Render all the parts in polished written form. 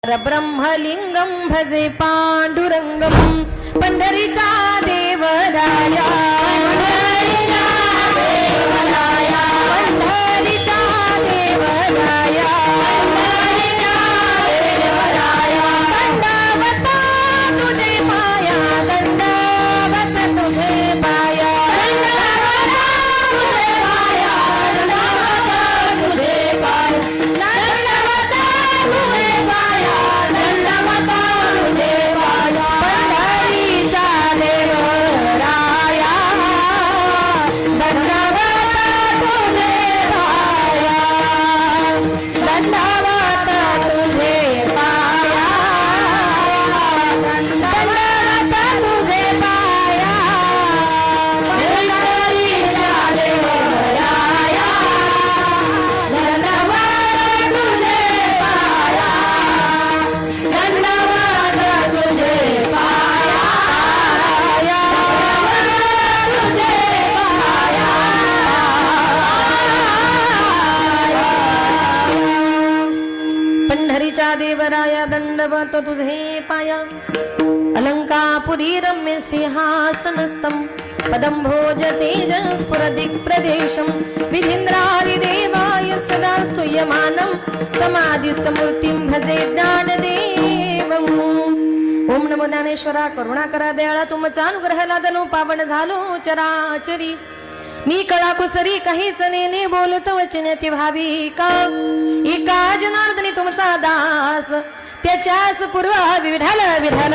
ब्रह्मलिंगम भजे पांडुरंगम पंढरीचा देवराया पंढरीचा देवराया दंडवत तुझे पाया दंडवत तुझे पाया देवराया दंडवत तुझे पाया अलंकापुरी रम्य सिंहासनस्थं पदं भोज तेज स्फुरदिक् प्रदेशं विधीन्द्रादिदेवाय सदा स्तूयमानं समाधिस्थमूर्तिं भजे ज्ञानदेवम् ओम नमो ज्ञानेश्वरा करुणाकरा दयाळा तुमचा अनुग्रह लादलो पावन झालो चराचरी मी कळा कुसरी काहीच नेने बोलतो वचनेती भावी का एका जनार्दनी तुमचा दास त्याच्यास पूर्व विढाल विढाल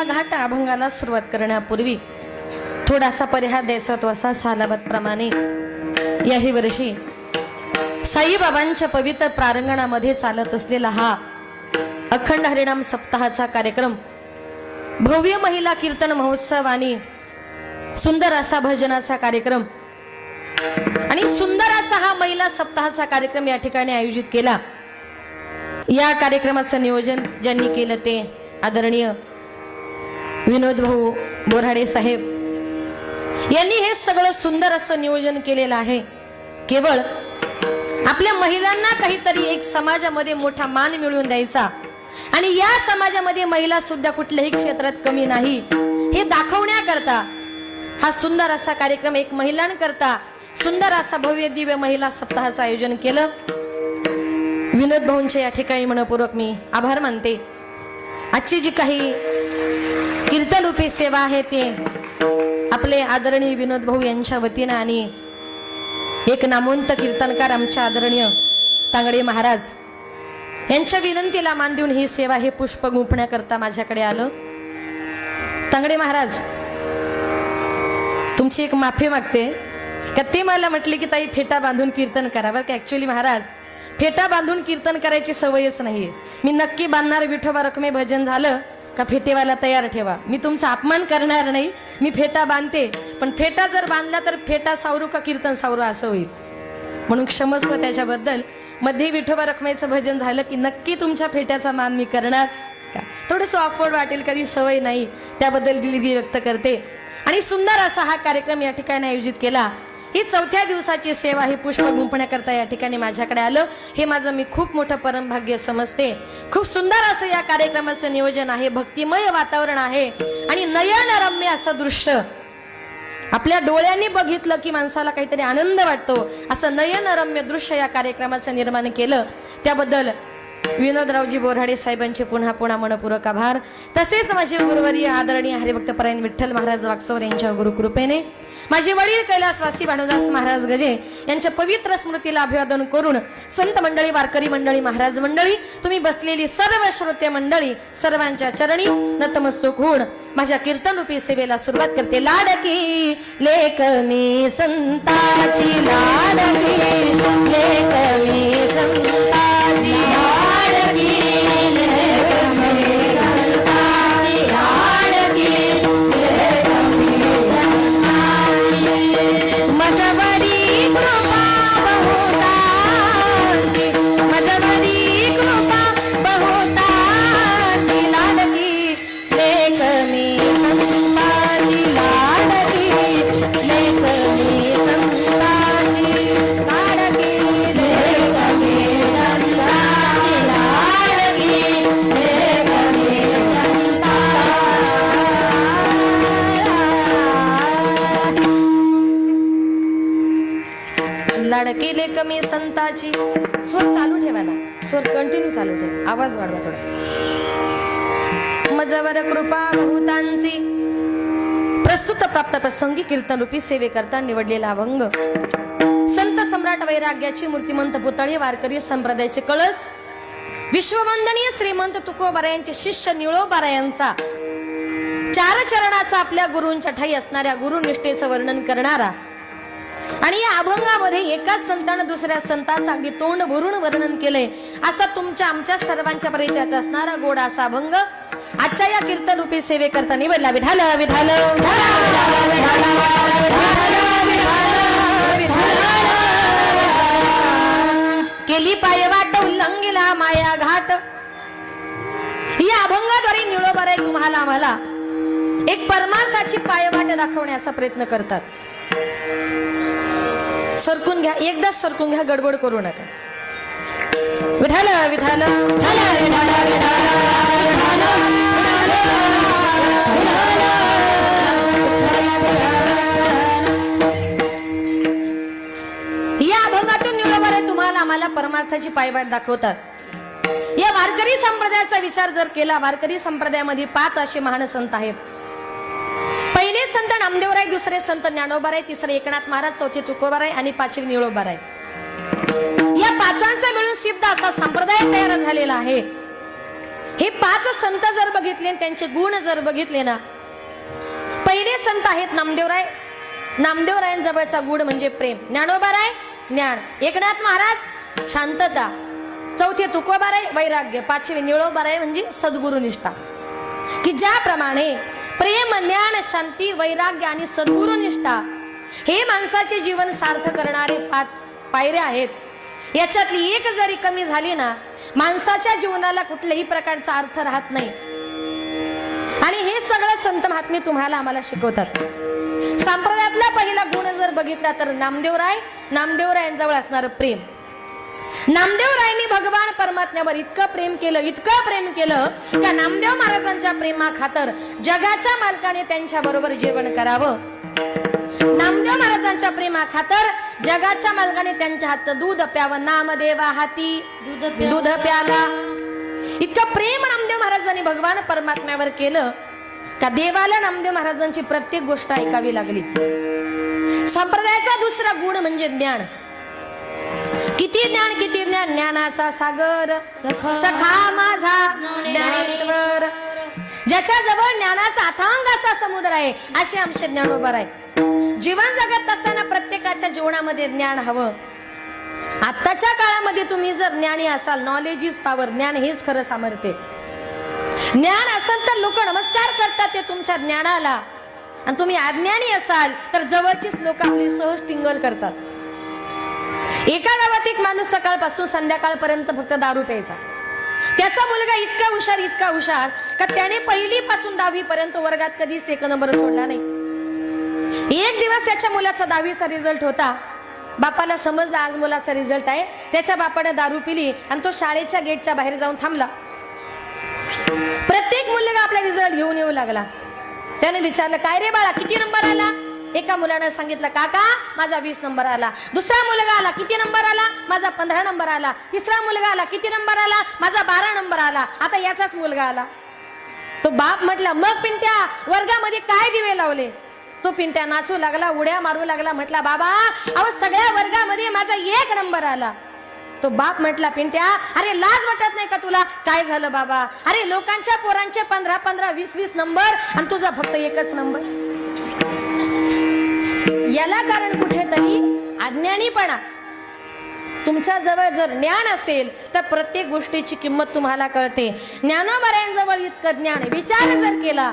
घाटा अभंगाला सुरुवात करण्यापूर्वी थोडासा परिहार द्यायचा तो असा सालाबाद प्रमाणे याही वर्षी साईबाबांच्या पवित्र प्रांगणामध्ये चालत असलेला हा अखंड हरिनाम सप्ताहाचा कार्यक्रम भव्य महिला कीर्तन महोत्सव आणि सुंदर असा भजनाचा कार्यक्रम आणि सुंदर असा हा महिला सप्ताहाचा कार्यक्रम या ठिकाणी आयोजित केला। या कार्यक्रमाचं नियोजन ज्यांनी केलं ते आदरणीय विनोद भाऊ बोराडे साहेब यांनी हे सगळं सुंदर असं नियोजन केलेलं आहे। केवळ आपल्या महिलांना काहीतरी एक समाजामध्ये मोठा मान मिळवून द्यायचा आणि या समाजामध्ये महिला सुद्धा कुठल्याही क्षेत्रात कमी नाही हे दाखवण्याकरता हा सुंदर असा कार्यक्रम एक महिलांकरता सुंदर असा भव्य दिव्य महिला सप्ताहाचं आयोजन केलं। विनोद भाऊंचे या ठिकाणी मनपूर्वक मी आभार मानते। आजची जी काही कीर्तन रूपी सेवा आहे ते आपले आदरणीय विनोद भाऊ यांच्या वतीने आणि एक नामवंत कीर्तनकार आमच्या आदरणीय तांगडे महाराज यांच्या विनंतीला मान देऊन ही सेवा हे पुष्प गुंफण्याकरता माझ्याकडे आलं। तांगडे महाराज तुमची एक माफी मागते का ते मला म्हटले की ताई फेटा बांधून कीर्तन करा बरं का। ऍक्च्युअली महाराज फेटा बांधून कीर्तन करायची सवयच नाहीये। मी नक्की बांधणार विठोबा रखमे भजन झालं का फेटेवाला तयार ठेवा। मी तुमचा अपमान करणार नाही, मी फेटा बांधते पण फेटा जर बांधला तर फेटा सावरू का कीर्तन सावरू असं होईल म्हणून क्षमस्व त्याच्याबद्दल। मध्ये विठोबा रखमेचं भजन झालं की नक्की तुमच्या फेट्याचा मान मी करणार का। थोडंसं ऑफवर्ड वाटेल कधी सवय नाही त्याबद्दल दिलगिरी व्यक्त करते। आणि सुंदर असा हा कार्यक्रम या ठिकाणी आयोजित केला। ही चौथ्या दिवसाची सेवा ही पुष्प गुंफण्याकरता या ठिकाणी माझ्याकडे आलं हे माझं मी खूप मोठं परमभाग्य समजते। खूप सुंदर असं या कार्यक्रमाचं नियोजन आहे, भक्तिमय वातावरण आहे आणि नयनरम्य असं दृश्य आपल्या डोळ्यांनी बघितलं की माणसाला काहीतरी आनंद वाटतो असं नयनरम्य दृश्य या कार्यक्रमाचं निर्माण केलं त्याबद्दल विनोदरावजी बोराडे साहेबांचे पुन्हा पुन्हा मनपूर्वक आभार। तसेच माझे गुरुवर्य आदरणीय हरिभक्त परायण विठ्ठल महाराज वागचौर यांच्या गुरुकृपेने माझे वडील कैलासवासी भानुदास महाराज गजे यांच्या पवित्र स्मृतीला अभिवादन करून संत मंडळी वारकरी मंडळी महाराज मंडळी तुम्ही बसलेली सर्व श्रोते मंडळी सर्वांच्या चरणी नतमस्तक होऊन माझ्या कीर्तन रूपी सेवेला सुरुवात करते। लाडकी लेक मी संताची लाडकी लेक मी संताची लाडकी लेक मी संताची लाडकी लेक मी मजबरी कृपा बहुतांची, मजबरी कृपा बहुतांची, लाडकी लेक मी संताची, लाडकी लेक मी संताची, लाडकी लेक मी संताची, लाडकी लेक मी संताची, लाडकी लेक मी संताची. स्वर चालू ठेवा ना, स्वर कंटिन्यू चालू ठेवा, आवाज वाढवा थोडा. मजवर कृपा बहुतांची. प्रस्तुत प्राप्त प्रसंगी कीर्तन रूपी सेवेकरता निवडलेला अभंग संत सम्राट वैराग्याची मूर्तिमंत पुतळे वारकरी संप्रदायाचे कळस विश्ववंदनीय श्रीमंत तुकोबारायांचे शिष्य निळोबारायांचा चार चरणाचा आपल्या गुरूंच्या ठाई असणाऱ्या गुरुनिष्ठेचं वर्णन करणारा आणि या अभंगामध्ये एकाच संतानं दुसऱ्या संतांचं अगदी तोंड भरून वर्णन केलंय असा तुमच्या आमच्या सर्वांच्या परिचयाचा असणारा गोड असा अभंग आजच्या या कीर्तन रूपी सेवेकरता निवडला. विठाल विठाल केली पायवाट उल्लंघिला माया घाट. या अभंगाद्वारे निळोबाराय तुम्हाला आम्हाला एक परमार्थाची पायवाट दाखवण्याचा प्रयत्न करतात. सरकून घ्या, एकदाच सरकून घ्या, गडबड करू नका. विठाल विठाल या अभंगातून निळोबाराय तुम्हाला आम्हाला परमार्थाची पायवाट दाखवतात. या वारकरी संप्रदायाचा विचार जर केला, वारकरी संप्रदायामध्ये 5 असे महान संत आहेत. पहिले संत नामदेवराय, दुसरे संत ज्ञानोबाराय, तिसरे एकनाथ महाराज, चौथे तुकोबाराय आणि 5वे निळोबाराय. या 5चा मिळून सिद्ध असा संप्रदाय तयार झालेला आहे. हे 5 संत जर बघितले, त्यांचे गुण जर बघितले ना, पहिले संत आहेत नामदेवराय. नामदेवरायांजवळचा गुण म्हणजे प्रेम. ज्ञानोबाराय ज्ञान, एकनाथ महाराज शांतता, चौथे तुकोबाराय वैराग्य, 5वे निळोबाराय म्हणजे सद्गुरुनिष्ठा. की ज्याप्रमाणे प्रेम, ज्ञान, शांती, वैराग्य आणि सद्गुरुनिष्ठा हे माणसाचे जीवन सार्थ करणारे 5 पायऱ्या आहेत. याच्यातली एक जरी कमी झाली ना, माणसाच्या जीवनाला कुठल्याही प्रकारचा अर्थ राहत नाही. आणि हे सगळं संत महात्मे तुम्हाला आम्हाला शिकवतात. संप्रदायातला पहिला गुण जर बघितला तर नामदेवरायांजवळ असणारं प्रेम. नामदेवरायांनी भगवान परमात्म्यावर इतकं प्रेम केलं का नामदेव महाराजांच्या प्रेमा खातर जगाच्या मालकाने त्यांच्या बरोबर जेवण करावं. नामदेव महाराजांच्या प्रेमा खातर जगाच्या मालकाने त्यांच्या हातचं दूध प्यावं. नामदेवा हाती दूध प्याला. इतकं प्रेम नामदेव महाराजांनी भगवान परमात्म्यावर केलं का देवाला नामदेव महाराजांची प्रत्येक गोष्ट ऐकावी लागली. संप्रदायाचा दुसरा गुण म्हणजे ज्ञान. किती ज्ञान, ज्ञानाचा सागर सखा माझा ज्ञानेश्वर. ज्याच्या जवळ ज्ञानाचा अथांग असा समुद्र आहे असे आमचे ज्ञानोबाराय. जीवन जगत असताना प्रत्येकाच्या जीवनामध्ये ज्ञान हवं. आताच्या काळामध्ये तुम्ही जर ज्ञानी असाल, नॉलेज इज पॉवर, ज्ञान हेच खरं सामर्थ्य. ज्ञान असेल तर लोक नमस्कार करतात ते तुमच्या ज्ञानाला, आणि तुम्ही अज्ञानी असाल तर जवळचीच लोक आपली सहज टिंगल करतात. एका गावात एक माणूस सकाळपासून संध्याकाळपर्यंत फक्त दारू प्यायचा. त्याचा मुलगा इतका हुशार का त्याने 1ली पासून 10वी पर्यंत वर्गात कधीच 1 नंबर सोडला नाही. एक दिवस त्याच्या मुलाचा 10वीचा रिझल्ट होता. बापाला समजलं आज मुलाचा रिझल्ट आहे. त्याच्या बापाने दारू पिली आणि तो शाळेच्या गेटच्या बाहेर जाऊन थांबला. प्रत्येक मुलगा आपला रिझल्ट घेऊन येऊ लागला. त्याने विचारलं, काय रे बाळा, किती नंबर आला? एका मुलाने सांगितलं, काका माझा 20 नंबर आला. दुसरा मुलगा आला, किती नंबर आला? माझा 15 नंबर आला. तिसरा मुलगा आला, किती नंबर आला? माझा 12 नंबर आला. आता याचाच मुलगा आला. तो बाप म्हटला, मग पिंट्या वर्गामध्ये काय दिवे लावले? तो पिंट्या नाचू लागला, उड्या मारू लागला. म्हटला, बाबा अहो सगळ्या वर्गामध्ये माझा 1 नंबर आला. तो बाप म्हटला, पिंट्या अरे लाज वाटत नाही का तुला? काय झालं बाबा? अरे लोकांच्या पोरांचे 15-15, 20-20 नंबर आणि तुझा फक्त 1च नंबर. याला कारण कुठेतरी अज्ञानीपणा. तुमच्या जवळ जर ज्ञान असेल तर प्रत्येक गोष्टीची किंमत तुम्हाला कळते. ज्ञानोबारायांजवळ इतकं ज्ञान, विचार जर केला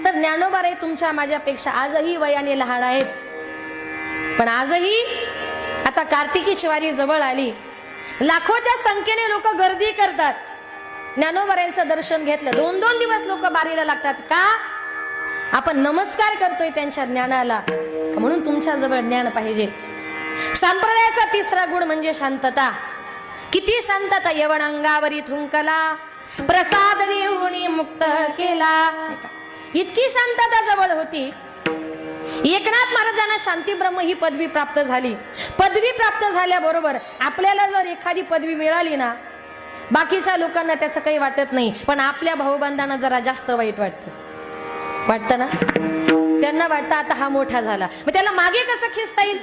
तर ज्ञानोबाराय तुमच्या माझ्यापेक्षा आजही वयाने लहान आहेत. पण आजही आता कार्तिकीची वारी जवळ आली, लाखोच्या संख्येने लोक गर्दी करतात. ज्ञानोबारायांचं दर्शन घेतलं, 2-2 दिवस लोक बारीला लागतात. का? आपण नमस्कार करतोय त्यांच्या ज्ञानाला, म्हणून तुमच्या जवळ ज्ञान पाहिजे. संप्रदायाचा तिसरा गुण म्हणजे शांतता. किती शांतता! यवन अंगावरी थुंकला, प्रसाद देऊनी मुक्त केला. इतकी शांतता जवळ होती. एकनाथ महाराजांना शांती ब्रह्म ही पदवी प्राप्त झाली. पदवी प्राप्त झाल्याबरोबर आपल्याला जर एखादी पदवी मिळाली ना, बाकीच्या लोकांना त्याचं काही वाटत नाही, पण आपल्या भाऊबंधांना जरा जास्त वाईट वाटतं ना. त्यांना वाटतं आता हा मोठा झाला, मग त्याला मागे कसं खेचता येईल.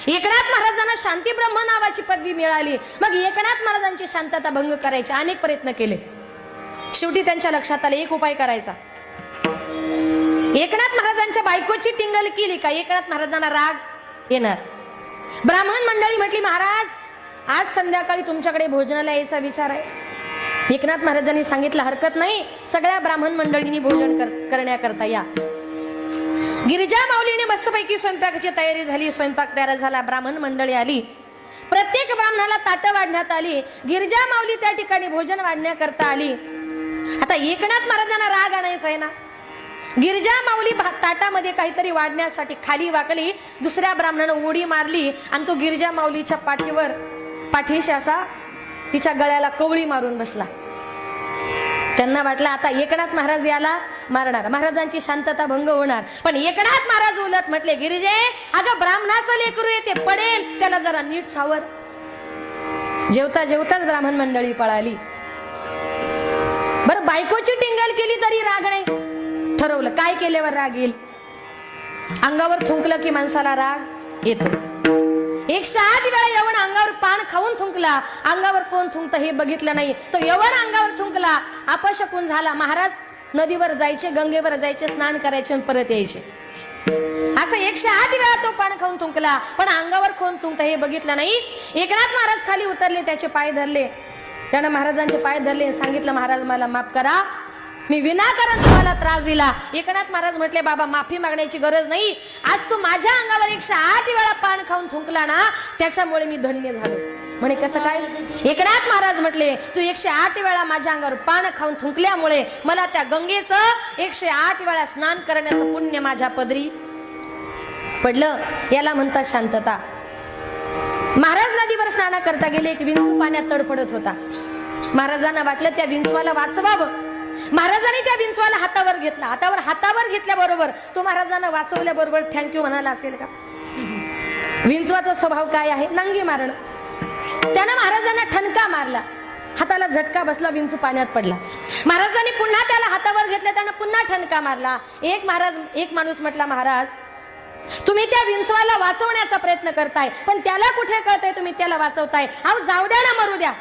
एकनाथ महाराजांना शांती ब्रह्म नावाची पदवी मिळाली, मग एकनाथ महाराजांची शांतता भंग करायचे अनेक प्रयत्न केले. शेवटी त्यांच्या लक्षात आले एक उपाय करायचा. एकनाथ महाराजांच्या बायकोची टिंगल केली का एकनाथ महाराजांना राग येणार. ब्राह्मण मंडळी म्हटली, महाराज आज संध्याकाळी तुमच्याकडे भोजनाला यायचा विचार आहे. एकनाथ महाराजांनी सांगितलं हरकत नाही, सगळ्या ब्राह्मण मंडळींनी भोजन करण्याकरता या. गिरिजा माऊलीने मस्तपैकी स्वयंपाकाची तयारी झाली. स्वयंपाक तयार झाला, ब्राह्मण मंडळी आली, प्रत्येक ब्राह्मणाला ताटं वाढण्यात आली. गिरिजा माऊली त्या ठिकाणी भोजन वाढण्याकरता आली. आता एकनाथ महाराजांना राग आणायचा आहे ना. गिरिजा माऊली ताटामध्ये काहीतरी वाढण्यासाठी खाली वाकली, दुसऱ्या ब्राह्मणानं उडी मारली आणि तो गिरिजा माऊलीच्या पाठीशी असा तिच्या गळ्याला कवळी मारून बसला. त्यांना वाटलं आता एकनाथ महाराज याला मारणार, महाराजांची शांतता भंग होणार. पण एकनाथ महाराज उलट म्हटले, गिरिजे अगं ब्राह्मणाचं लेकरू येते, पडेल, त्याला जरा नीट सावर. जेवता जेवताच ब्राह्मण मंडळी पळाली. बरं बायकोची टिंगल केली तरी राग नाही. ठरवलं काय केल्यावर राग येईल. अंगावर थुंकलं की माणसाला राग येतो. 108 वेळा यवन अंगावर पान खाऊन थुंकला, अंगावर कोण थुंकतं हे बघितलं नाही. तो यवन अंगावर थुंकला, अपशकुन झाला. महाराज नदीवर जायचे, गंगेवर जायचे, स्नान करायचे आणि परत यायचे. असं 108 वेळा तो पान खाऊन थुंकला, पण अंगावर कोण थुंकतं हे बघितलं नाही. एकनाथ महाराज खाली उतरले, त्याचे पाय धरले, त्यानं महाराजांचे पाय धरले, सांगितलं महाराज मला माफ करा, मी विनाकारण तुम्हाला त्रास दिला. एकनाथ महाराज म्हटले बाबा माफी मागण्याची गरज नाही, आज तू माझ्या अंगावर 108 वेळा पान खाऊन थुंकला ना, त्याच्यामुळे मी धन्य झालो. म्हणे कसं काय. एकनाथ महाराज म्हटले तू 108 वेळा माझ्या अंगावर पान खाऊन थुंकल्यामुळे मला त्या गंगेचं 108 वेळा स्नान करण्याचं पुण्य माझ्या पदरी पडलं. याला म्हणतात शांतता. महाराज नदीवर स्नान करता गेले, एक विंचू पाण्यात तडफडत होता. महाराजांना वाटलं त्या विंचवाला वाचवावं. महाराजांनी त्या विंचवाला हातावर घेतल्याबरोबर तो महाराजांना वाचवल्याबरोबर थँक्यू म्हणाला असेल का. विंचवाचा स्वभाव काय आहे, नांगी मारणं. त्यानं महाराजांना ठणका मारला, हाताला झटका बसला, विंचू पाण्यात पडला. महाराजांनी पुन्हा त्याला हातावर घेतलं, त्यानं पुन्हा ठणका मारला. एक माणूस म्हटला महाराज तुम्ही त्या विंचवाला वाचवण्याचा प्रयत्न करताय, पण त्याला कुठे कळतंय तुम्ही त्याला वाचवताय. अहो जाऊ द्या ना, मरू द्या.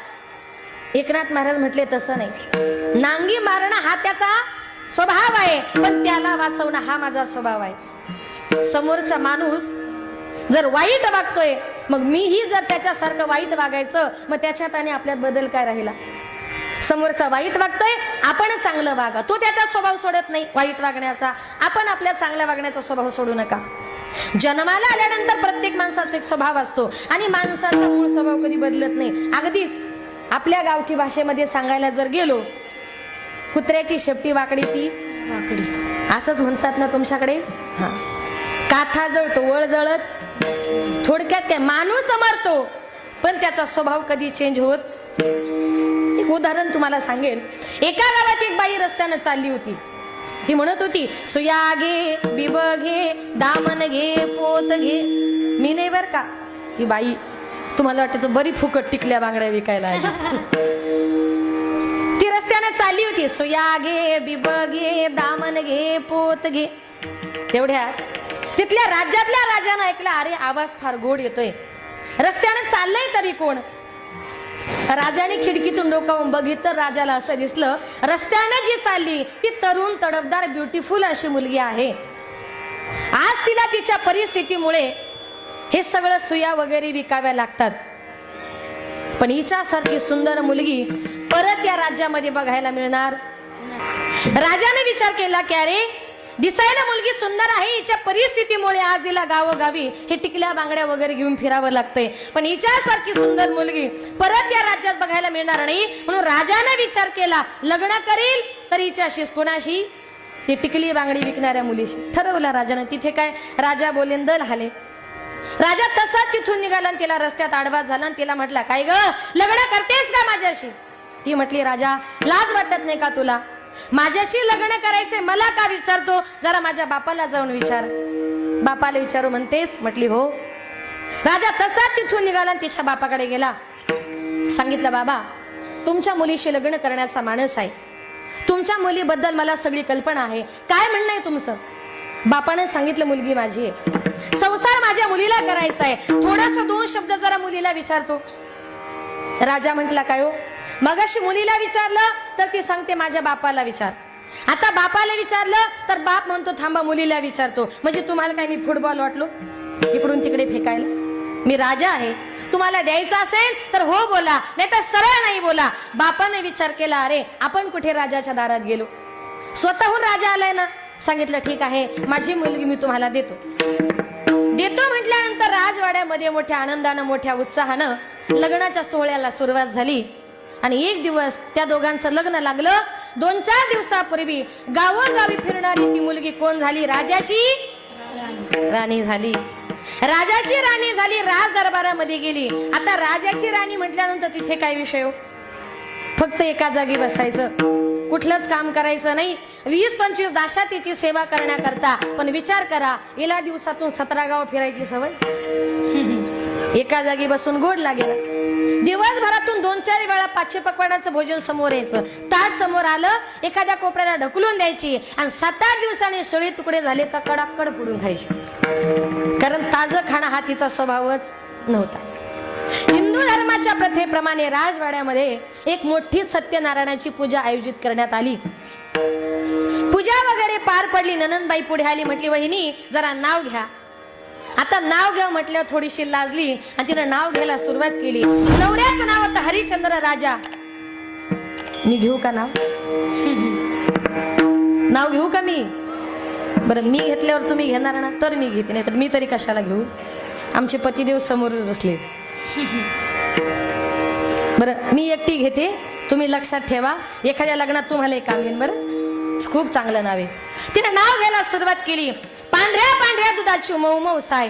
एकनाथ महाराज म्हटले तसं नाही, नांगी मारणं हा त्याचा स्वभाव आहे, पण त्याला वाचवणं हा माझा स्वभाव आहे. समोरचा माणूस जर वाईट वागतोय, मग मीही जर त्याच्यासारखं वाईट वागायचं, मग त्याच्यात आणि आपल्यात बदल काय राहिला. समोरचा वाईट वागतोय, आपण चांगलं वागा. तो त्याचा स्वभाव सोडत नाही वाईट वागण्याचा, आपण आपल्या चांगल्या वागण्याचा स्वभाव सोडू नका. जन्माला आल्यानंतर प्रत्येक माणसाचा एक स्वभाव असतो आणि माणसाचा मूळ स्वभाव कधी बदलत नाही. अगदीच आपल्या गावठी भाषेमध्ये सांगायला जर गेलो, कुत्र्याची शेपटी वाकडी ती वाकडी, असंच म्हणतात ना तुमच्याकडे. हा, काथा जळतो वळ जळत. थोडक्यात काय, माणूस मरतो पण त्याचा स्वभाव कधी चेंज होत. एक उदाहरण तुम्हाला सांगेल. एका गावात एक बाई रस्त्यानं चालली होती. ती म्हणत होती सुया घे, बिब घे, दामन घे, पोत घे. मी नाही बर का, ती बाई. तुम्हाला वाटायचं बरी फुकट टिकल्या बांगड्या विकायला आली. ती रस्त्यानं चालली होती. सुया घे, बिब घे, दामन घे, पोत घे. तेवढ्या तिथल्या राज्यातल्या राजानं ऐकलं, अरे आवाज फार गोड येतोय, रस्त्यानं चाललंय तरी कोण. राजाने खिडकीतून डोकावून बघितलं, राजाला असं दिसलं रस्त्यानं जी चालली ती तरुण तडफदार ब्युटिफुल अशी मुलगी आहे. आज तिला तिच्या परिस्थितीमुळे हे सगळं सुया वगैरे विकाव्या लागतात, पण हिच्यासारखी सुंदर मुलगी परत या राज्यामध्ये बघायला मिळणार. राजाने विचार केला की अरे दिसायला मुलगी सुंदर आहे, हिच्या परिस्थितीमुळे आज हिला गावोगावी हे टिकल्या बांगड्या वगैरे घेऊन फिरावं लागतंय. पण हिच्यासारखी सुंदर मुलगी परत या राज्यात बघायला मिळणार नाही. म्हणून राजाने विचार केला, लग्न करील तर हिच्याशीच. कोणाशी? ती टिकली बांगडी विकणाऱ्या मुलीशी ठरवलं राजाने. तिथे काय राजा बोलेन दल हाले. राजा तसाच तिथून निघाला आणि तिला रस्त्यात आडवा झाला आणि तिला म्हटला, काय ग, लग्न करतेस का माझ्याशी? ती म्हटली, राजा लाज वाटत नाही का तुला? माझ्याशी लग्न करायचे मला का विचारतो? जरा माझ्या बापाला जाऊन विचार. बापाला विचारू म्हणतेस? म्हटली हो. राजा तसाच तिथून निघाला आणि तिच्या बापाकडे गेला. सांगितलं, बाबा तुमच्या मुलीशी लग्न करण्याचा माणूस आहे, तुमच्या मुलीबद्दल मला सगळी कल्पना आहे, काय म्हणणं आहे तुमचं? बापाने सांगितलं, मुलगी माझी आहे, संसार माझ्या मुलीला करायचा आहे, थोडासा दोन शब्द जरा मुलीला विचारतो. राजा म्हटला, काय हो? मगाशी मुलीला विचारलं तर ती सांगते माझ्या बापाला विचार. आता बापाला विचारलं तर बाप म्हणतो थांबा मुलीला विचारतो. म्हणजे तुम्हाला काय मी फुटबॉल वाटलो इकडून तिकडे फेकायला? मी राजा आहे, तुम्हाला द्यायचं असेल तर हो बोला, नाही तर सरळ नाही बोला. बापाने विचार केला, अरे आपण कुठे राजाच्या दारात गेलो, स्वतःहून राजा आलाय ना. सांगितलं, ठीक आहे, माझी मुलगी मी तुम्हाला देतो. म्हटल्यानंतर राजवाड्यामध्ये मोठ्या आनंदानं मोठ्या उत्साहानं लग्नाच्या सोहळ्याला सुरुवात झाली. आणि एक दिवस त्या दोघांचं लग्न लागलं. 2-4 दिवसापूर्वी गावोगावी फिरणारी ती मुलगी कोण झाली? राजाची राणी झाली. राजाची राणी झाली, राज दरबारामध्ये गेली. आता राजाची राणी म्हटल्यानंतर तिथे काय विषय हो? फक्त एका जागी बसायचं, कुठलंच काम करायचं नाही. 20-25 दाशातीची सेवा करण्याकरता. पण विचार करा, हिला दिवसातून 17 गाव फिरायची सवय. एका जागी बसून गोड लागेल. दिवसभरातून 2-4 वेळा 500 पकवानाचं भोजन समोर यायचं. ताट समोर आलं, एखाद्या कोपऱ्याला ढकलून द्यायची आणि 7-8 दिवसांनी सळे तुकडे झाले का कडाकड फोडून खायची. कारण ताजं खाणं हा तिचा स्वभावच नव्हता. हिंदू धर्माच्या प्रथेप्रमाणे राजवाड्यामध्ये एक मोठी सत्यनारायणाची पूजा आयोजित करण्यात आली. पूजा वगैरे पार पडली. ननंदबाई पुढे आली, म्हटली, वहिनी जरा नाव घ्या. आता नाव घ्या म्हटलं, थोडीशी लाजली आणि तिने नाव घ्यायला सुरुवात केली. नवऱ्याचं नाव होतं हरिश्चंद्र राजा. मी घेऊ का नाव? नाव घेऊ का मी? बरं, मी घेतल्यावर तुम्ही घेणार ना? तर मी घेते, नाही तर मी तरी कशाला घेऊ? आमचे पतिदेव समोरच बसले. बरं, मी एकटी घेते, तुम्ही लक्षात ठेवा, एखाद्या लग्नात तुम्हाला एक काम येईल. बरं, खूप चांगलं नाव आहे. तिने नाव घ्यायला सुरुवात केली. पांढऱ्या पांढऱ्या दुधाची मऊ साय,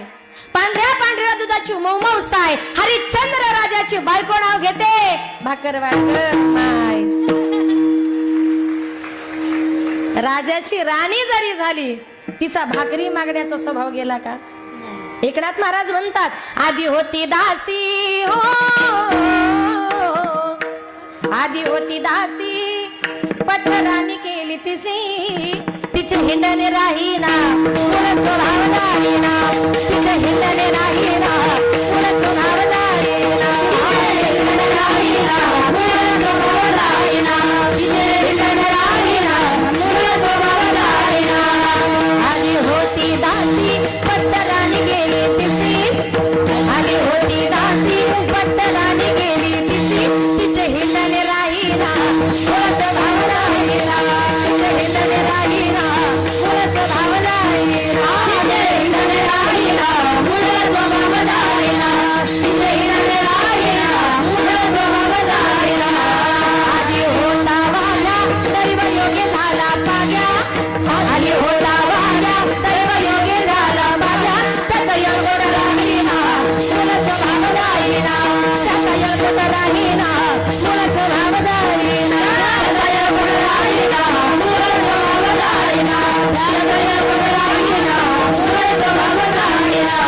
पांढऱ्या पांढऱ्या दुधाची मऊ साय, हरिश्चंद्र राजाची बायको नाव घेते भाकरवाडकर माय. राजाची राणी जरी झाली, तिचा भाकरी मागण्याचा स्वभाव गेला का? एकनाथ महाराज म्हणतात, आधी होती दासी हो, आधी होती दासी, पटराणी केली तिसी, तिचे हिंडणे राहीना पुढे स्वभाव राहीना, तिचे हिंडणे राहीना पुढे स्वभाव राहीना, हिंडणे राहीना पुढे स्वभाव राहीना, तिचे हिंडणे राहीना पुढे स्वभाव राहीना. आधी होती दासी पट्टराणी गेली तिसी, आधी होती दासी पट्टराणी गेली तिसी, तिचे हिंडणे राहीना पुढे स्वभाव राहीना, तिचे हिंडणे राहीना पुढे स्वभाव राहीना, तिचे हिंडणे राहीना पुढे स्वभाव राहीना, तिचे हिंडणे राहीना पुढे स्वभाव राहीना. आधी होता वाग्या दैव योगी झाला पाग्या, आधी होता वाग्या दैव योगी झाला पाग्या, त्याचा योग राहीना पुढे स्वभाव राहीना, त्याचा योग राहीना पुढे स्वभाव राहीना, त्याचा योग राहीना पुढे स्वभाव राहीना, त्याचा योग राहीना पुढे स्वभाव राहीना.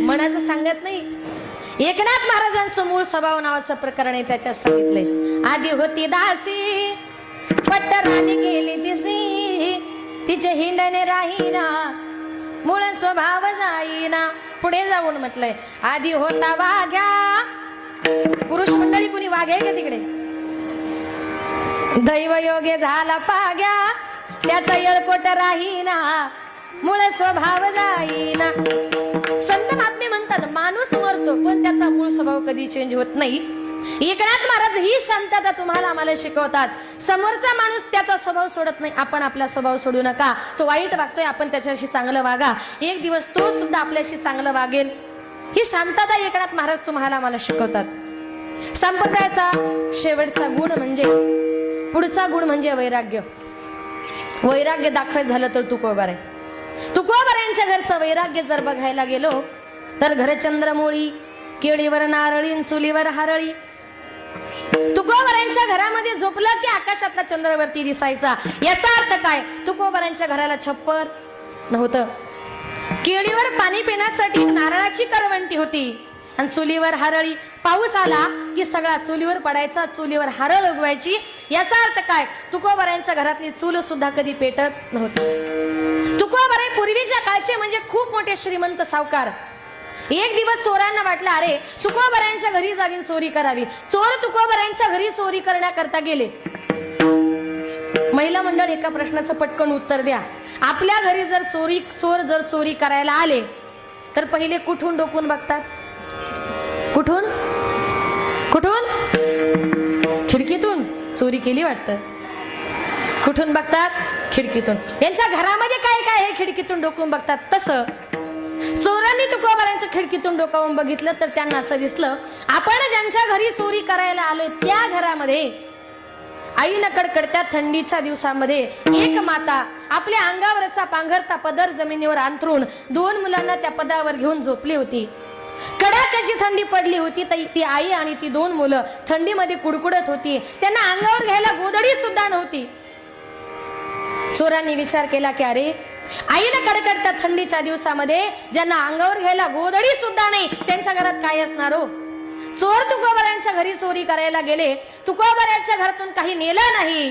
मनाचं सांगत नाही. एकनाथ महाराजांचं मूळ स्वभाव नावाचं प्रकरण आहे, त्याच्यात सांगितलंय. आधी होती दासी पट्टराणी गेली तिसी, तिचे हिंडणे राहीना मूळ स्वभाव जाईना. पुढे जाऊन म्हटलंय, आधी होता वाघ्या. पुरुष मंडळी कुणी वाघ आहे का तिकडे? दैव योगे झाला पाग्या, त्याचा येळकोट राहीना मूळ स्वभाव जाईना. संत महात्मे म्हणतात, माणूस मरतो पण त्याचा मूळ स्वभाव कधी चेंज होत नाही. एकनाथ महाराज ही शांतता तुम्हाला आम्हाला शिकवतात. समोरचा माणूस त्याचा स्वभाव सोडत नाही, आपण आपला स्वभाव सोडू नका. तो वाईट वागतोय, आपण त्याच्याशी चांगलं वागा, एक दिवस तो सुद्धा आपल्याशी चांगलं वागेल. ही शांतता एकनाथ महाराज तुम्हाला आम्हाला शिकवतात. संप्रदायाचा शेवटचा गुण म्हणजे, पुढचा गुण म्हणजे वैराग्य. वैराग्य दाखवायचं झालं तर तुकोबार आहे. तुकोबारांच्या घरचं वैराग्य जर बघायला गेलो तर घर चंद्रमोळी, केळीवर नारळी, चुलीवर हारळी. तुकोबारांच्या घरामध्ये झोपलं की आकाशातला चंद्रवरती दिसायचा. याचा अर्थ काय? तुकोबारांच्या घराला छप्पर नव्हतं. केळीवर पाणी पिण्यासाठी नारळाची करवंटी होती आणि चुलीवर हारळी. पाऊस आला की सगळा चुलीवर पडायचा, चुलीवर हारळ उगवायची. याचा अर्थ काय? तुकोबारांच्या घरातली चूल सुद्धा कधी पेटत नव्हती. तुकोबाराय पूर्वीच्या काळचे म्हणजे खूप मोठे श्रीमंत सावकार. एक दिवस चोरांना वाटलं, अरे तुकोबारांच्या घरी जावीन चोरी करावी. चोर तुकोबारांच्या घरी चोरी करण्याकरता गेले. महिला मंडळ एका प्रश्नाचं पटकन उत्तर द्या. आपल्या घरी जर चोर जर चोरी करायला आले तर पहिले कुठून डोकून बघतात? कुठून कुठून? खिडकीतून. चोरी केली वाटतं. कुठून बघतात? खिडकीतून. यांच्या घरामध्ये काय काय आहे खिडकीतून डोकून बघतात. तसं चोरांनी तुकोबारांच्या खिडकीतून डोकावून बघितलं तर त्यांना असं दिसलं, आपण ज्यांच्या घरी चोरी करायला आलोय त्या घरामध्ये आईला कडकडत्या थंडीच्या दिवसामध्ये एक माता आपल्या अंगावरचा पांघरता पदर जमिनीवर अंथरून 2 मुलांना त्या पदावर घेऊन झोपली होती. कडाक्याची थंडी पडली होती. ती आई आणि ती 2 मुलं थंडीमध्ये कुडकुडत होती. त्यांना अंगावर घ्यायला गोधडी सुद्धा नव्हती. चोरांनी विचार केला की अरे, आईला कडकडत्या थंडीच्या दिवसामध्ये ज्यांना अंगावर घ्यायला गोधडी सुद्धा नाही त्यांच्या घरात काय असणार हो? चोर तुकोबारांच्या घरी चोरी करायला गेले. तुकोबारांच्या घरातून काही नेलं नाही,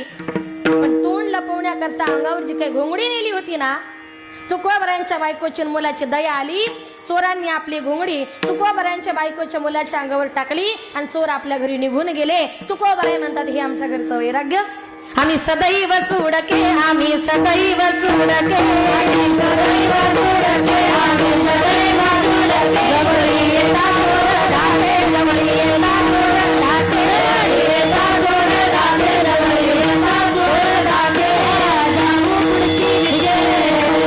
पण तोंड लपवण्याकरता अंगावर जी काही घोंगडी नेली होती ना, तुकोबारांच्या बायकोची मुलाची दया आली. चोरांनी आपली घोंगडी तुकोबारांच्या बायकोच्या मुलाच्या अंगावर टाकली आणि चोर आपल्या घरी निघून गेले. तुकोबाराय म्हणतात, हे आमच्या घरचं वैराग्य. आम्ही सदैव सोडके, आम्ही सदैव सोडके, आम्ही सदैव सोडके, आम्ही सदैव सोडके. जवळ येता चोर लागे, जवळ येता चोर लागे, येता चोर लागे, जवळ येता चोर लागे.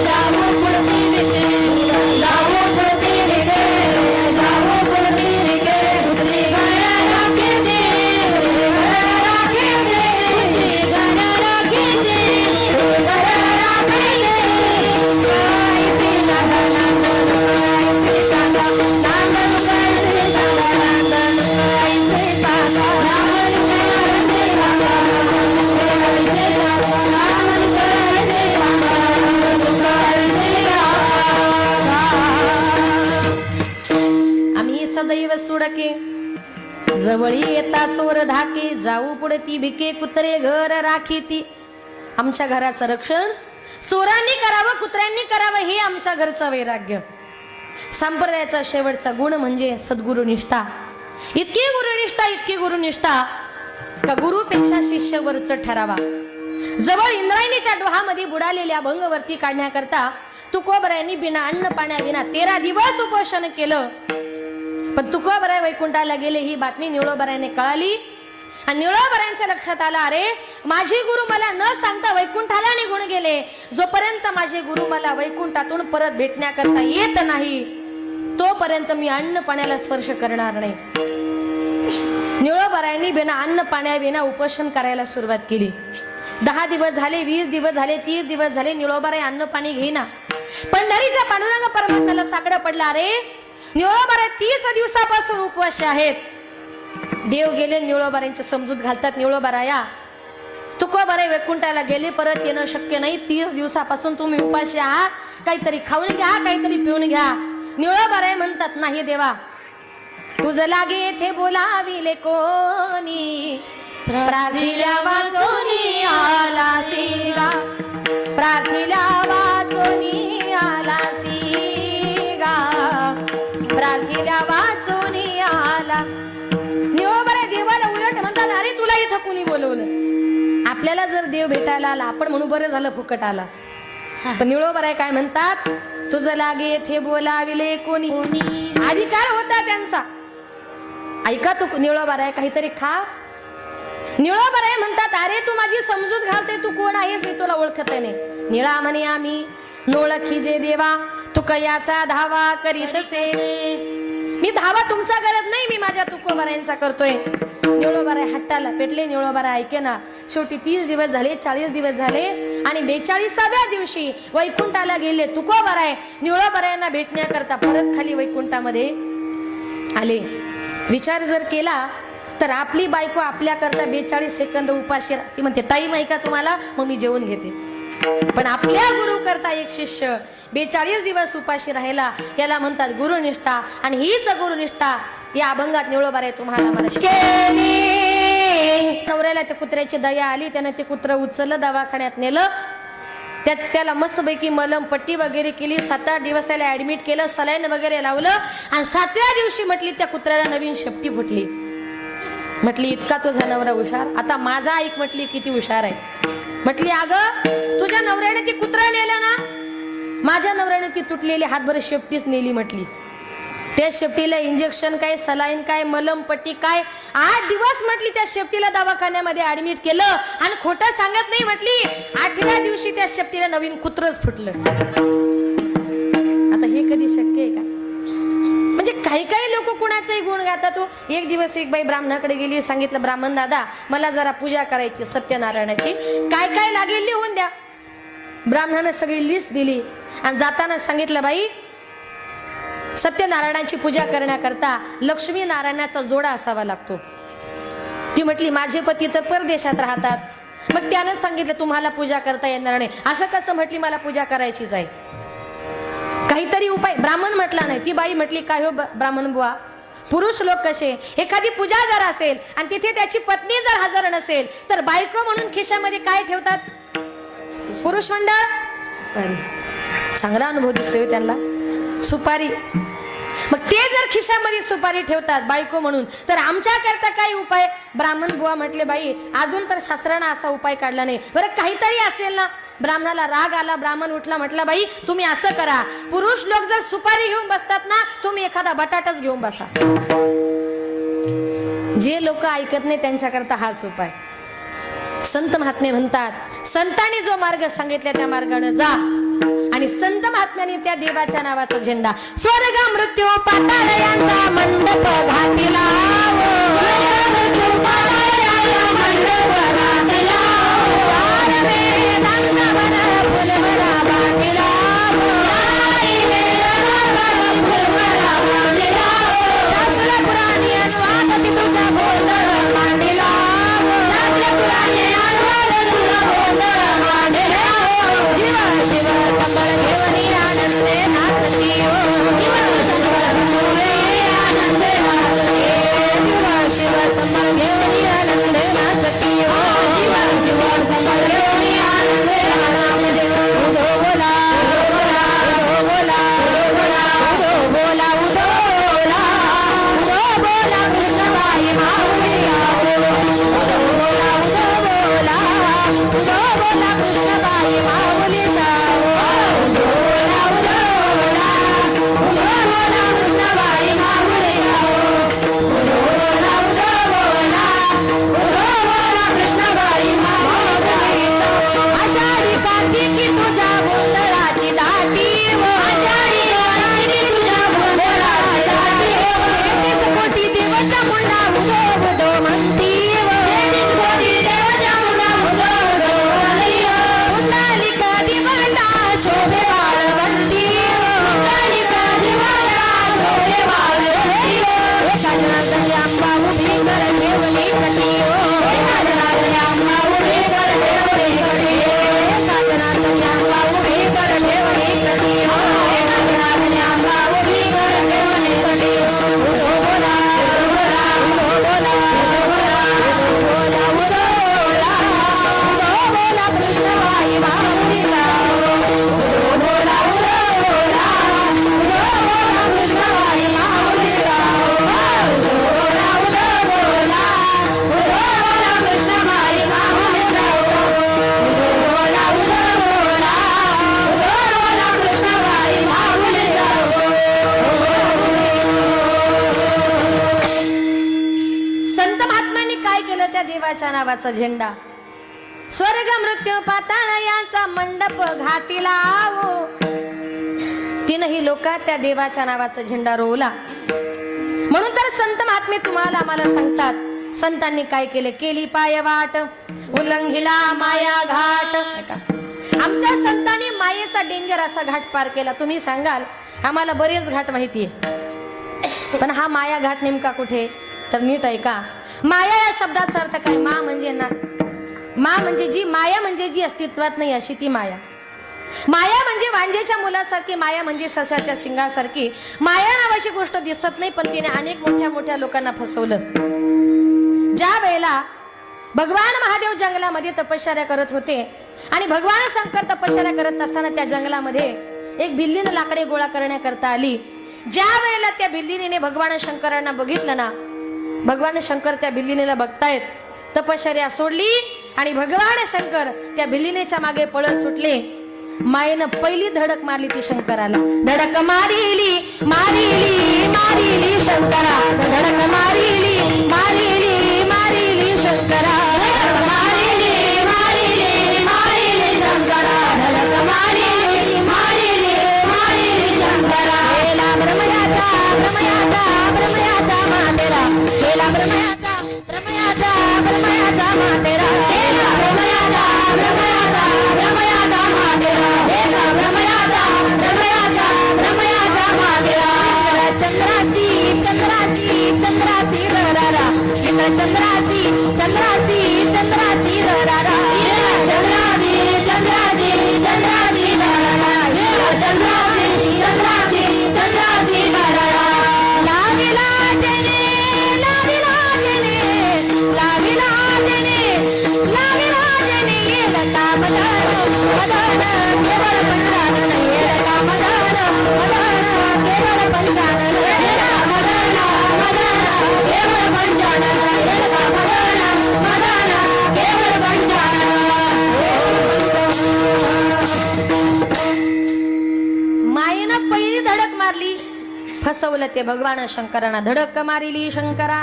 जाऊ पुढती निघे, जाऊ पुढती निघे, जाऊ पुढती निघे, पुढती घरा राखे दे, घरा राखे दे, पुढती घरा राखे दे, घरा राखे दे. गायचे सांगा नांदन, गायचे सांगा नांदन, गायचे सांगा नांदन, गायचे सांगा नांदन, गायचे सांगा नांदन, गायचे सांगा नांदन, गायचे सांगा नांदन, गायचे सांगा. आम्ही सदैव सोडके, जवळी येता चोर धाके, जाऊ पुढती भिके, कुत्रे घर राखी ती. आमच्या घराचं रक्षण चोरांनी करावं, कुत्र्यांनी करावं, हे आमच्या घरचं वैराग्य. संप्रदायाचा शेवटचा गुण म्हणजे सद्गुरुनिष्ठा. इतकी गुरुनिष्ठा, इतकी गुरुनिष्ठा का गुरुपेक्षा शिष्य वरच ठरावा. जवळ इंद्रायणीच्या डोहामध्ये बुडालेल्या भंगवरती काढण्याकरता तुकोबारायांनी बिना अन्न पाण्याविना 13 दिवस उपोषण केलं. पण तुकोबाराय वैकुंठाला गेले ही बातमी निळोबारायाने कळाली आणि निळोबारायांच्या लक्षात आला, अरे माझे गुरु मला न सांगता वैकुंठाला निघून गेले. जोपर्यंत माझे गुरु मला वैकुंठातून परत भेटण्याकरता येत नाही तोपर्यंत मी अन्न पाण्याला स्पर्श करणार नाही. निळोबारायांनी बिना अन्न पाण्याविना उपोषण करायला सुरुवात केली. 10 दिवस झाले, 20 दिवस झाले, 30 दिवस झाले, निळोबाराय अन्न पाणी घेईना. पंढरीच्या पांडुरंग परमात्म्याला साकडं पडलं, अरे निळोबाराय 30 दिवसापासून उपवासी आहेत. देव गेले, निळोबारायांची समजूत घालतात, निळोबाराया तुकोबाराय वैकुंठाला गेले, परत येणं शक्य नाही. 30 दिवसापासून तुम्ही उपाशी आहात, काहीतरी खाऊन घ्या, काहीतरी पिऊन घ्या. निळोबाराय म्हणतात, नाही देवा, तुझं लागे येथे बोलाविले कोणी, प्रार्थीला वाचोनी आला सीगा, प्रार्थीला वाचोनी आला सीगा, प्रार्थीला वाचोनी आला. निळोबाराय देवाला उलट म्हणतात, अरे तुला इथं कुणी बोलवलं? आपल्याला जर देव भेटायला आला आपण म्हणू बरं झालं फुकट आला. पण निळोबाराय काय म्हणतात, तुझं लागे येथे बोलाविले कोणी. अधिकार होता त्यांचा, ऐका तू निळोबार आहे, काहीतरी खा. निळोबार आहे म्हणतात, अरे तू माझी समजूत घालते, तू कोण आहेस मी तुला ओळखत नाही. निळा म्हणे आम्ही नोळखी जे देवा, तू कयाचा धावा करीतसे. मी धावा तुमचा करत नाही, मी माझ्या तुकोबारायांचा करतोय. निळोबारा हट्टाला पेटले. निळोबारा ऐके ना. शेवटी 30 दिवस झाले, 40 दिवस झाले आणि 42व्या दिवशी वैकुंठाला गेले. तुकोबारा आहे निळोबारायांना भेटण्याकरता परत खाली वैकुंठामध्ये आले. विचार जर केला तर आपली बायको आपल्याकरता 42 सेकंद उपाशी ती म्हणते टाइम आहे का तुम्हाला, मग मी जेवण घेते. पण आपल्या गुरु करता एक शिष्य 42 दिवस उपाशी राहिला, याला म्हणतात गुरुनिष्ठा. आणि हीच गुरुनिष्ठा या अभंगात निळोबार आहे तुम्हाला मला नवऱ्याला त्या कुत्र्याची दया आली, त्यानं ते कुत्र उचललं, दवाखान्यात नेलं. त्याला मस्तपैकी मलम पट्टी वगैरे केली. 7-8 दिवस त्याला ऍडमिट केलं, सलाईन वगैरे लावलं. आणि 7व्या दिवशी म्हटली त्या कुत्र्याला नवीन शेपटी फुटली. म्हटली इतका तुझा नवरा हुशार, आता माझा ऐक. म्हटली किती हुशार आहे. म्हटली अगं तुझ्या नवऱ्याने ती कुत्रा नेलं ना, माझ्या नवऱ्याने ती तुटलेली हातभर शेपटीच नेली. म्हटली त्या शेपटीला इंजेक्शन काय, सलाईन काय, मलम पट्टी काय, 8 दिवस म्हटली त्या शेपटीला दवाखान्यामध्ये ऍडमिट केलं. आणि खोटं सांगत नाही म्हटली, 8व्या दिवशी त्या शेपटीला नवीन कुत्रच फुटलं. आता हे कधी शक्य आहे का? म्हणजे काही काही लोक कुणाचाही गुण गातात. तो एक दिवस एक बाई ब्राह्मणाकडे गेली, सांगितलं ब्राह्मण दादा मला जरा पूजा करायची सत्यनारायणाची, काय काय लागेल लिहून द्या. ब्राह्मणाने सगळी लिस्ट दिली आणि जाताना सांगितलं बाई सत्यनारायणाची पूजा करण्याकरता लक्ष्मी नारायणाचा जोडा असावा लागतो. ती म्हटली माझे पती तर परदेशात राहतात. मग त्यानं सांगितलं तुम्हाला पूजा करता येणार नाही. असं कसं? म्हटली मला पूजा करायचीच आहे, काहीतरी उपाय. ब्राह्मण म्हटला नाही. ती बाई म्हटली काय हो ब्राह्मण बुवा, पुरुष लोक कसे, एखादी पूजा जर असेल आणि तिथे त्याची पत्नी जर हजर नसेल तर बायको म्हणून खिशामध्ये काय ठेवतात पुरुष मंडळ? सुपारी. चांगला अनुभव दिसतोय त्यांना, सुपारी. मग ते जर खिशामध्ये सुपारी ठेवतात बायको म्हणून, तर आमच्याकरता काय उपाय? ब्राह्मण बुवा म्हटले बाई अजून तर शास्त्रानं असा उपाय काढला नाही, बरं काहीतरी असेल ना. ब्राह्मणाला राग आला. ब्राह्मण उठला, म्हटला बाई तुम्ही असं करा, पुरुष लोक जर सुपारी घेऊन बसतात ना, तुम्ही एखादा बटाटाच घेऊन बसा. जे लोक ऐकत नाही त्यांच्याकरता हाच उपाय. संत महात्मे म्हणतात संतांनी जो मार्ग सांगितला त्या मार्गाने जा. आणि संत महात्म्याने त्या देवाच्या नावाचा झेंडा स्वर्ग मृत्यू पाताळ यांचा मंडप घातला. Hey, नावाचा झेंडा, स्वर्ग मृत्यू पाताळ यांचा मंडप घाटीला आवो, तीनही लोकात त्या देवाच्या नावाचा झेंडा रोवला. म्हणून तर संत महात्मे तुम्हाला आम्हाला सांगतात, संतांनी काय केले, केली पाय वाट उल्लंघिला माया घाट. आमच्या संतांनी मायेचा डेंजर असा घाट पार केला. तुम्ही सांगाल आम्हाला बरेच घाट माहितीये, पण हा माया घाट नेमका कुठे, तर नीट ऐका. माया या शब्दाचा अर्थ काय, मा म्हणजे ना, मा म्हणजे जी, माया म्हणजे जी अस्तित्वात नाही अशी ती माया. माया म्हणजे वांजेच्या मुलासारखी, माया म्हणजे ससाच्या शिंगासारखी. माया नावाची गोष्ट दिसत नाही, पण तिने अनेक मोठ्या मोठ्या लोकांना फसवलं. ज्या वेळेला भगवान महादेव जंगलामध्ये तपश्चर्या करत होते आणि भगवान शंकर तपश्चर्या करत असताना त्या जंगलामध्ये एक भिल्लीनं लाकडे गोळा करण्याकरता आली. ज्या वेळेला त्या भिल्लीने भगवान शंकरांना बघितलं ना, भगवान शंकर त्या भिल्लीनेला बघतायत, तपश्चर्या सोडली आणि भगवान शंकर त्या भिल्लीनेच्या मागे पळत सुटले. मायेनं पहिली धडक मारली ती शंकराला, धडक मारिली मारिली मारिली शंकरा, धडक मारिली मारिली मारिली शंकरा, मारिली मारिली मारिली शंकरा, धडक मारिली मारिली मारिली शंकरा. गेला ब्रह्मयाचा ब्रह्मयाचा ब्रह्मयाचा मातेरा, गेला ब्रह्मयाचा ब्रह्मयाचा ब्रह्मयाचा मातेरा, गेला ब्रह्मयाचा ब्रह्मयाचा ब्रह्मयाचा मातेरा, गेला ब्रह्मयाचा ब्रह्मयाचा ब्रह्मयाचा मातेरा. चंद्रासी चंद्रासी चंद्रासी ररारा, इंद्र चंद्रासी चंद्रासी चंद्रासी ररारा, चंद्रासी चंद्रासी चंद्रासी ररारा, चंद्रासी चंद्रासी चंद्रासी ररारा. लाविला जने लाविला जने लाविला जने लाविला जने, येडका मदन मदन केवळ पंचानन, येडका मदन मदन केवळ पंचानन, येडका मदन मदन केवळ पंचानन, येडका मदन मदन केवळ पंचानन. मायेनं पहिली धडक मारली, फसवलं ते भगवान शंकरांना, धडक मारिली शंकरा.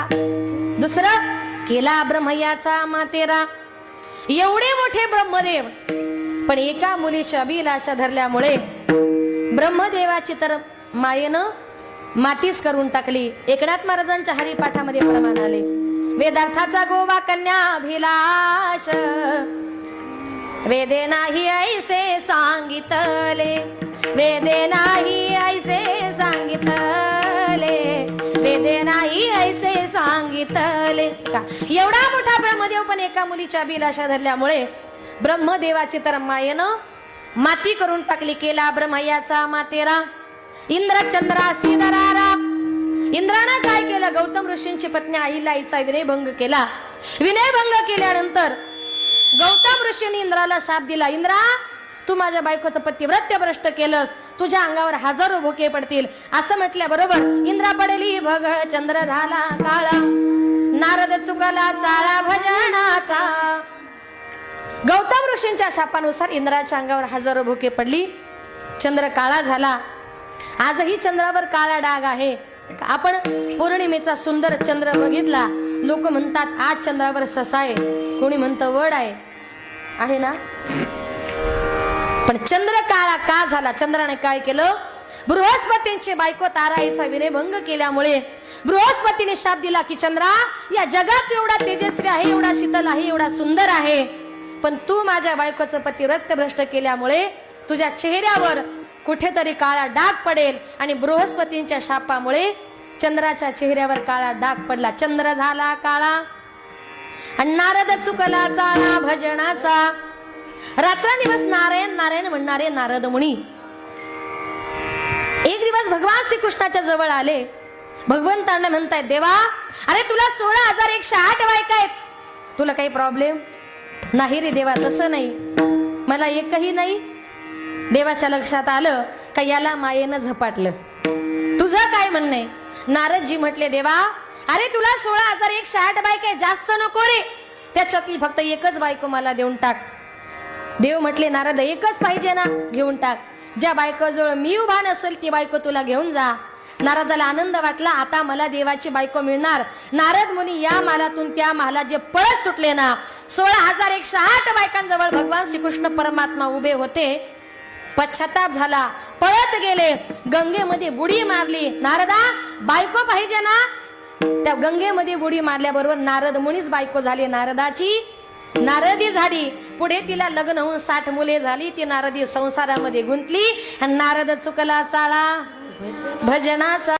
दुसरं केला ब्रह्मयाचा मातेरा. एवढे मोठे ब्रह्मदेव, पण एका मुलीची अभिलाषा धरल्यामुळे ब्रह्मदेवाची तर मायेनं मातीच करून टाकली. एकनाथ महाराजांच्या हरिपाठामध्ये प्रमाण आले, वेदार्थाचा गोवा कन्या अभिलाष, वेदे नाही ऐसे सांगितले, वेदे नाही ऐसे सांगितले, वेदे नाही ऐसे सांगितले. का एवढा मोठा ब्रह्मदेव पण एका मुलीच्या अभिलाषा धरल्यामुळे ब्रह्मदेवाची तर मायेनं माती करून टाकली. केला ब्रह्मयाचा मातेरा. इंद्र चंद्रासी दरारा. इंद्रानं काय केलं, गौतम ऋषींची पत्नी अहिल्याईचा विनयभंग केला. विनयभंग केल्यानंतर गौतम ऋषींनी इंद्राला शाप दिला, इंद्रा तू माझ्या बायकोचं पतिव्रत्य भ्रष्ट केलंस, तुझ्या अंगावर हजारो भोके पडतील. असं म्हटल्याबरोबर इंद्रा पडली भग, चंद्र झाला काळा, नारद चुकला चाळा भजनाचा. गौतम ऋषींच्या शापानुसार इंद्राच्या अंगावर हजारो भोके पडली, चंद्र काळा झाला. आजही चंद्रावर काळा डाग आहे. आपण पौर्णिमेचा सुंदर चंद्र बघितला, लोक म्हणतात आज चंद्रावर ससा आहे, कोणी म्हणतं वड आहे ना. पण चंद्र काळा का झाला, चंद्राने काय केलं, बृहस्पतींची बायको ताराईचा विनयभंग केल्यामुळे बृहस्पतीने शाप दिला की चंद्रा या जगात एवढा तेजस्वी आहे, एवढा शीतल आहे, एवढा सुंदर आहे, पण तू माझ्या बायकोचं पतिव्रत्य भ्रष्ट केल्यामुळे तुझ्या चेहऱ्यावर कुठेतरी काळा डाग पडेल. आणि बृहस्पतींच्या शापामुळे चंद्राच्या चेहऱ्यावर काळा डाग पडला, चंद्र झाला काळा. आणि नारद चुकला चाळा भजनाचा. रात्रंदिवस नारायण नारायण म्हणणारे नारद मुनी एक दिवस भगवान श्रीकृष्णाच्या जवळ आले. भगवंतांना म्हणतायत, देवा अरे तुला 16,108 बायका आहेत, तुला काही प्रॉब्लेम नाही रे देवा. तसं नाही, मला एकही नाही. देवाच्या लक्षात आलं का याला मायेनं झपाटलं. तुझं काय म्हणणं आहे. नारदजी म्हटले, देवा अरे तुला 16,108 बायका आहे, जास्त नको रे, त्याच्यातली फक्त एकच बायको मला देऊन टाक. देव म्हटले, नारद एकच पाहिजे ना, घेऊन टाक. ज्या बायकोजवळ मी उभा नसेल ती बायको तुला घेऊन जा. नारदाला आनंद वाटला, आता मला देवाची बायको मिळणार. नारद मुनी या महालातून त्या महालात जे पळत सुटले ना, 16,108 बायकांजवळ भगवान श्रीकृष्ण परमात्मा उभे होते. पश्चाताप झाला, पळत गेले, गंगेमध्ये बुडी मारली. नारदा बायको पाहिजे ना. त्या गंगेमध्ये बुडी मारल्याबरोबर नारद मुनीच बायको झाली. नारदाची नारदी झाली. पुढे तिला लग्न होऊन 60 मुले झाली. ती नारदी संसारामध्ये गुंतली. नारद चुकला चाळा भजनाचा.